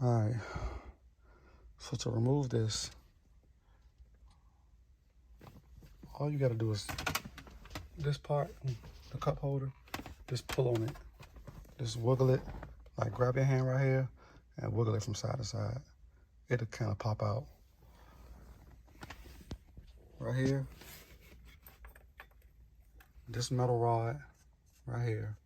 All right, so to remove this, all you gotta do is this part, the cup holder, just pull on it. Just wiggle it, like grab your hand right here and wiggle it from side to side. It'll kind of pop out. Right here, this metal rod right here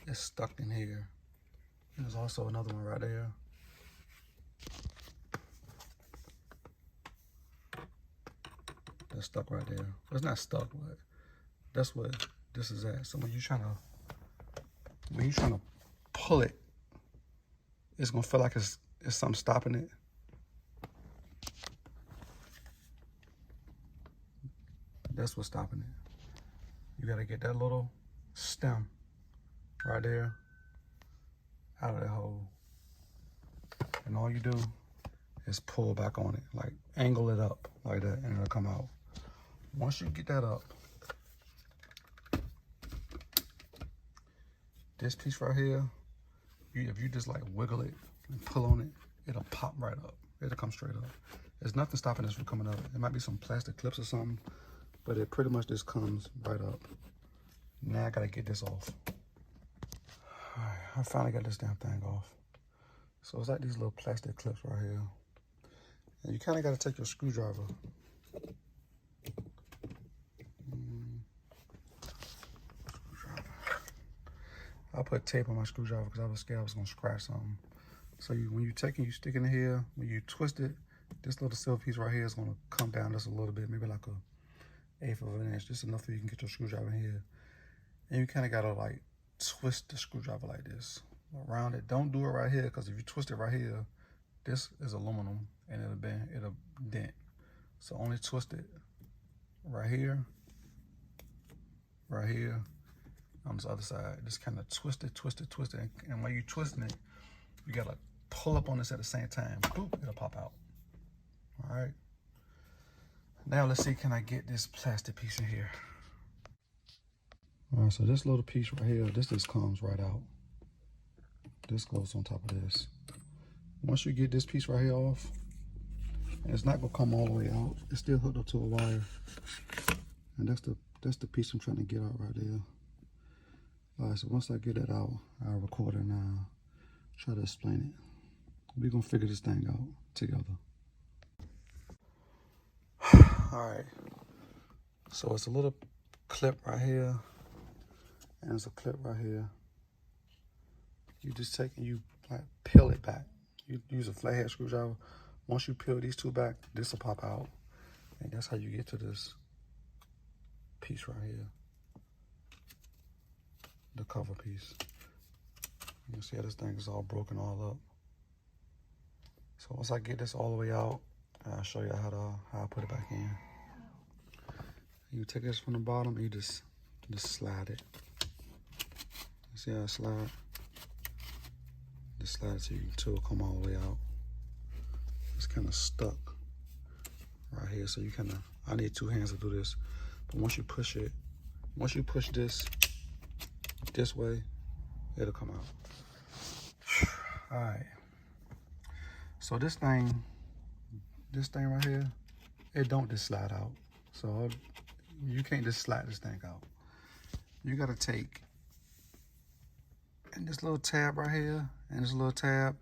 is stuck in here. And there's also another one right there. That's stuck right there. Well, it's not stuck, but that's what this is at. So when you're trying to pull it, it's gonna feel like it's something stopping it. That's what's stopping it. You gotta get that little stem right there out of that hole. And all you do is pull back on it, like angle it up like that, and it'll come out. Once you get that up, this piece right here, if you just like wiggle it and pull on it, it'll pop right up. It'll come straight up. There's nothing stopping this from coming up. It might be some plastic clips or something, but it pretty much just comes right up. Now I gotta get this off. All right, I finally got this damn thing off. So it's like these little plastic clips right here. And you kind of got to take your screwdriver. I put tape on my screwdriver because I was scared I was going to scratch something. So when you take it, you stick it in here. When you twist it, this little silver piece right here is going to come down just a little bit, maybe like a 1/8 of an inch. Just enough so you can get your screwdriver in here. And you kind of got to like twist the screwdriver like this around it. Don't do it right here, because if you twist it right here, this is aluminum and it'll dent. So only twist it right here, on this other side. Just kind of twist it. And while you're twisting it, you gotta pull up on this at the same time. Boop, it'll pop out. All right. Now let's see, can I get this plastic piece in here? All right, so this little piece right here, this just comes right out. This goes on top of this. Once you get this piece right here off, and it's not gonna come all the way out, it's still hooked up to a wire. And that's the piece I'm trying to get out right there. All right, so once I get that out, I'll record it and try to explain it. We're gonna figure this thing out together. All right, so it's a little clip right here, and it's a clip right here. You just take and you like peel it back. You use a flathead screwdriver. Once you peel these two back, this will pop out. And that's how you get to this piece right here. The cover piece. You can see how this thing is all broken all up. So once I get this all the way out, I'll show you how I put it back in. You take this from the bottom and you just slide it. You see how I slide? Just slide it till it come all the way out. It's kind of stuck right here, so I need 2 hands to do this. But once you push this way, it'll come out. All right. So this thing right here, it don't just slide out. So you can't just slide this thing out. You gotta take, and this little tab right here, and this little tab,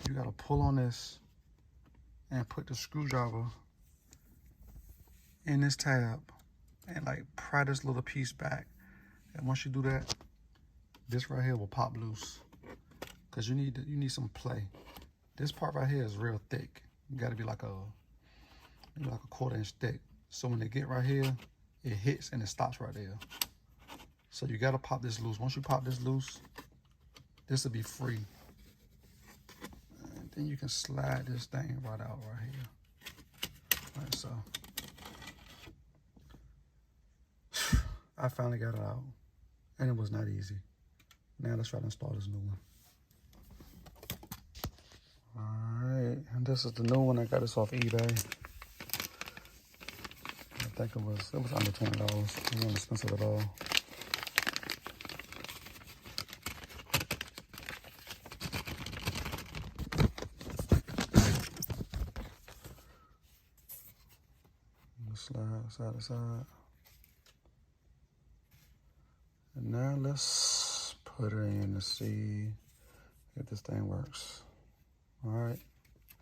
you gotta pull on this and put the screwdriver in this tab and like pry this little piece back. And once you do that, this right here will pop loose, because you need some play. This part right here is real thick. You gotta be like a 1/4 inch thick. So when they get right here, it hits and it stops right there. So you gotta pop this loose. Once you pop this loose, this will be free. And then you can slide this thing right out right here. Like so. I finally got it out. And it was not easy. Now let's try to install this new one. Alright, and this is the new one. I got this off eBay. I think it was under $20. It wasn't expensive at all. Slide side to side. And now let's put it in to see if this thing works. All right,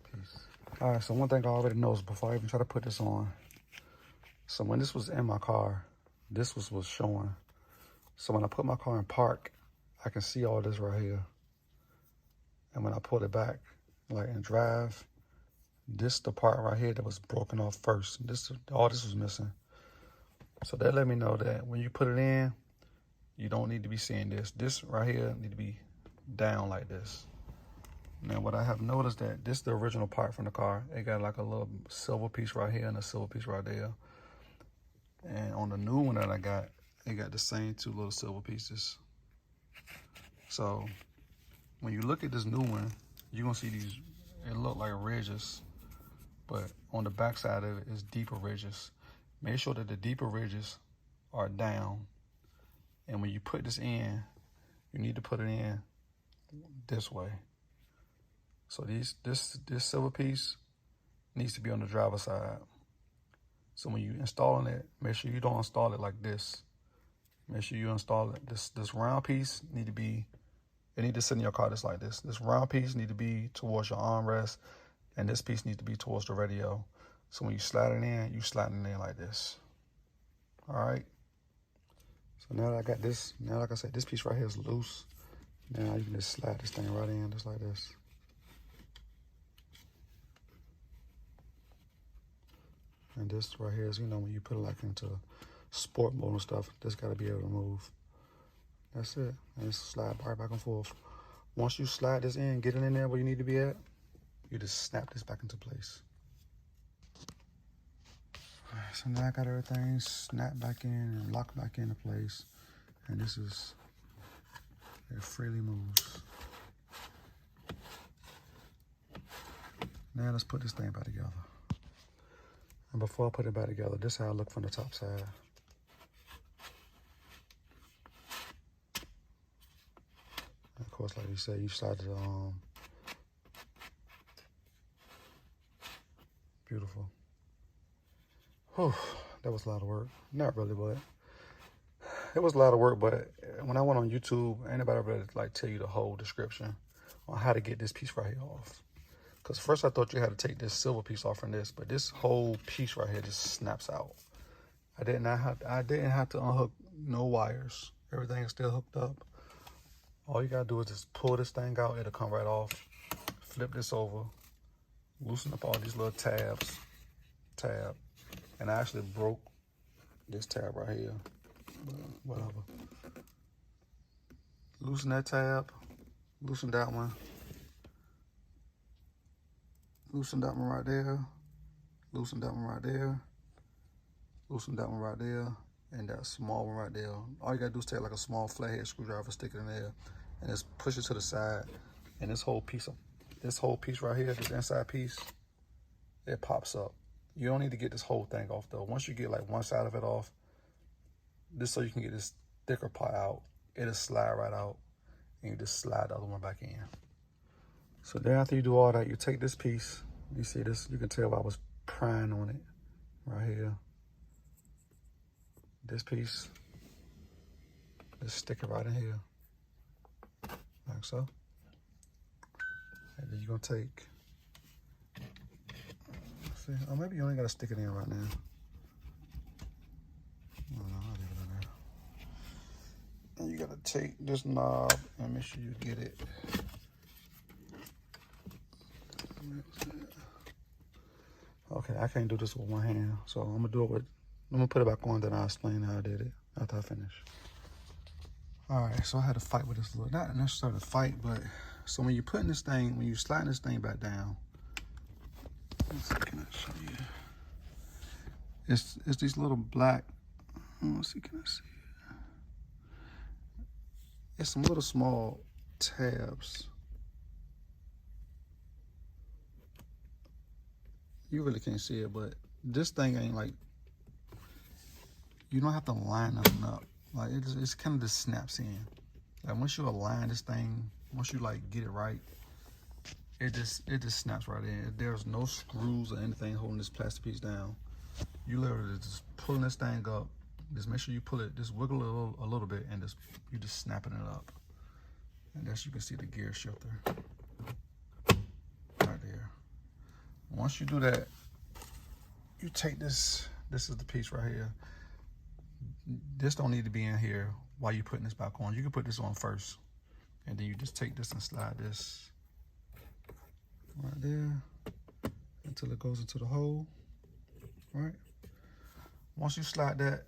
peace. All right, so one thing I already know is before I even try to put this on, so when this was in my car, this was showing. So when I put my car in park, I can see all this right here. And when I pull it back, like in drive, this the part right here that was broken off first. All this was missing. So that let me know that when you put it in, you don't need to be seeing this. This right here need to be down like this. Now what I have noticed that this is the original part from the car. It got like a little silver piece right here and a silver piece right there. And on the new one that I got, it got the same two little silver pieces. So when you look at this new one, you're gonna see these, it look like ridges, but on the back side of it is deeper ridges. Make sure that the deeper ridges are down. And when you put this in, you need to put it in this way. So this silver piece needs to be on the driver's side. So when you're installing it, make sure you don't install it like this. Make sure you install it. This round piece need to sit in your car just like this. This round piece need to be towards your armrest, and this piece needs to be towards the radio. So when you slide it in, you slide it in like this. All right. So now that I got this, now like I said, this piece right here is loose. Now you can just slide this thing right in just like this. And this right here is, you know, when you put it like into sport mode and stuff, this got to be able to move. That's it. And just slide right back and forth. Once you slide this in, get it in there where you need to be at, you just snap this back into place. All right, so now I got everything snapped back in and locked back into place. And this is, it freely moves. Now let's put this thing back together. And before I put it back together, this is how I look from the top side. And of course, like you said, you slide it beautiful. Whew, that was a lot of work. Not really, but it was a lot of work. But when I went on YouTube, ain't nobody really like tell you the whole description on how to get this piece right here off. Because first I thought you had to take this silver piece off from this, but this whole piece right here just snaps out. I didn't have to unhook no wires. Everything is still hooked up. All you gotta do is just pull this thing out. It'll come right off. Flip this over. Loosen up all these little tabs. And I actually broke this tab right here. Whatever. Loosen that tab. Loosen that one. Loosen that one right there. Loosen that one right there. Loosen that one right there. And that small one right there. All you gotta do is take like a small flathead screwdriver, stick it in there, and just push it to the side. And this whole piece right here, this inside piece, it pops up. You don't need to get this whole thing off though. Once you get like one side of it off, just so you can get this thicker part out, it'll slide right out, and you just slide the other one back in. So then after you do all that, you take this piece, you see this, you can tell I was prying on it right here. This piece, just stick it right in here, like so. And then you're gonna take, see, or maybe you only gotta stick it in right now. No, I'll leave it in there. And you gotta take this knob and make sure you get it. Okay, I can't do this with one hand, so I'm gonna put it back on, then I'll explain how I did it after I finish. All right, so I had to fight with this little, not necessarily a fight, but so when you're putting this thing, when you slide this thing back down, let's see, can I show you? It's these little black, let's see, can I see it? It's some little small tabs. You really can't see it, but this thing ain't like, you don't have to line nothing up. Like it's kind of just snaps in. Like once you align this thing, once you like get it right, it just snaps right in. There's no screws or anything holding this plastic piece down. You literally just pulling this thing up. Just make sure you pull it, just wiggle it a little bit, and you just snapping it up. And as you can see, the gear shifter right there. Once you do that, you take this. This is the piece right here. This don't need to be in here while you're putting this back on. You can put this on first, and then you just take this and slide this right there until it goes into the hole. Right. Once you slide that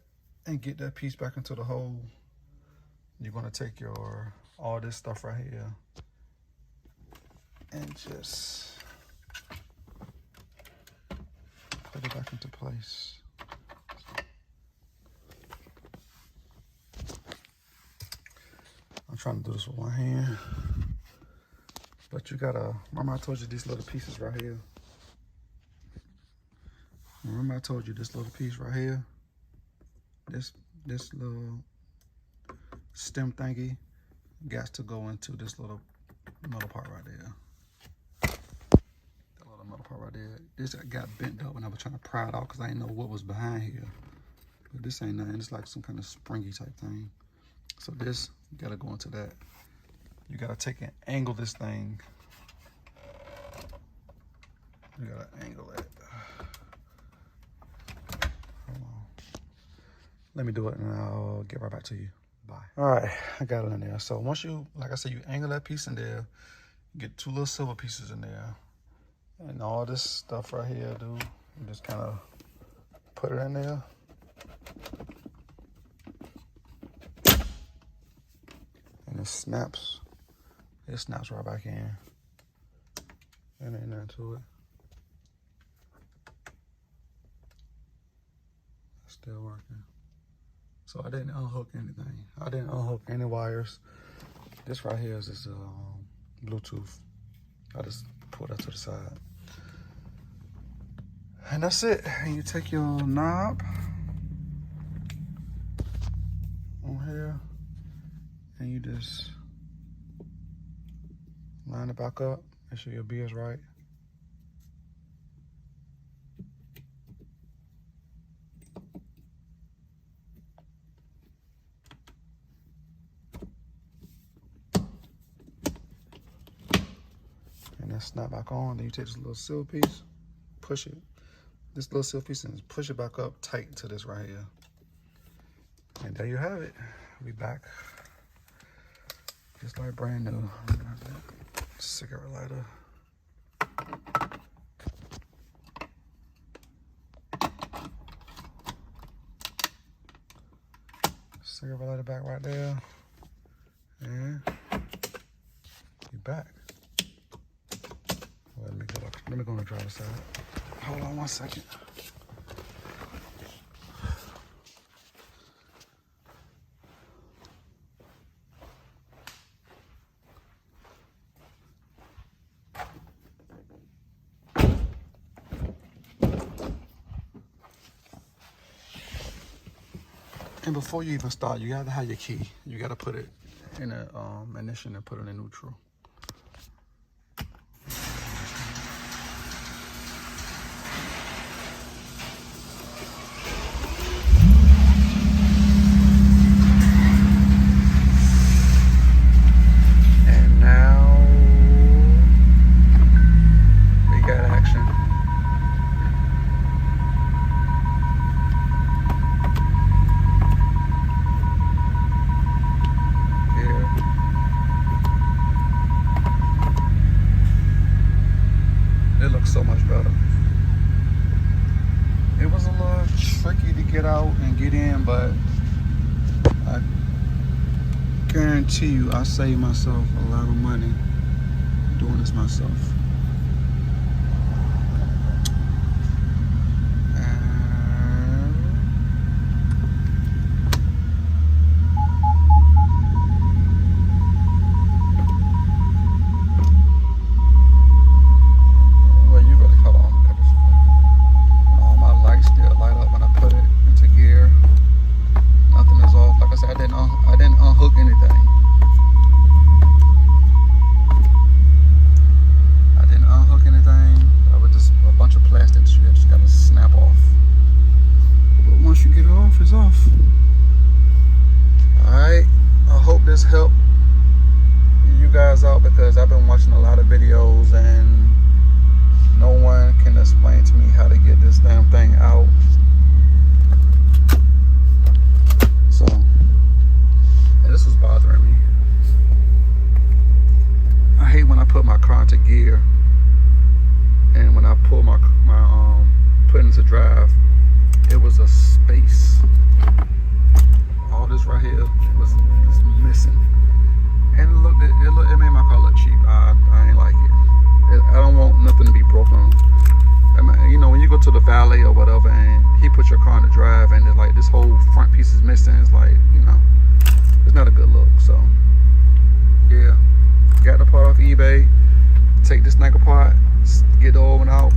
and get that piece back into the hole, you're gonna take all this stuff right here and just put it back into place. I'm trying to do this with one hand, but you gotta, remember I told you these little pieces right here? Remember I told you this little piece right here? This little stem thingy got to go into this little metal part right there. That little metal part right there. This got bent up when I was trying to pry it out because I didn't know what was behind here. But this ain't nothing. It's like some kind of springy type thing. So this, you gotta go into that. You gotta take and angle this thing. You gotta angle it. Hold on. Let me do it and I'll get right back to you. Bye. All right, I got it in there. So once you, like I said, you angle that piece in there, get two little silver pieces in there. And all this stuff right here, dude, you just kind of put it in there. And it snaps right back in. And ain't nothing to it. It's still working. So I didn't unhook anything. I didn't unhook any wires. This right here is just Bluetooth. I just put that to the side. And that's it. And you take your knob on here and you just line it back up. Make sure your B is right. And then snap back on. Then you take this little seal piece, push it. This little seal piece and push it back up tight to this right here. And there you have it. We back. Just like brand new. Cigarette lighter. Cigarette lighter back right there. And you back. Well, let me go on the driver's side. Hold on one second. And before you even start, you gotta have your key. You gotta put it in a ignition and put it in neutral. And now we got action. It looks so much better. It was a little tricky to get out and get in, but I guarantee you I saved myself a lot of money doing this myself. I didn't unhook anything. off. Alright, I hope this helped you guys out, because I've been watching a lot of videos and no one can explain to me how to get this damn thing out. So, and this was bothering me. I hate when I put my car into gear and when I pull my put into drive, it was a space. All this right here was missing, and it made my car look cheap. I ain't like it. I don't want nothing to be broken. I mean, you know, when you go to the valet or whatever, and he puts your car in the drive, and like this whole front piece is missing, it's like, you know, it's not a good look. So yeah, got the part off eBay. Take this thing apart, get the old one out.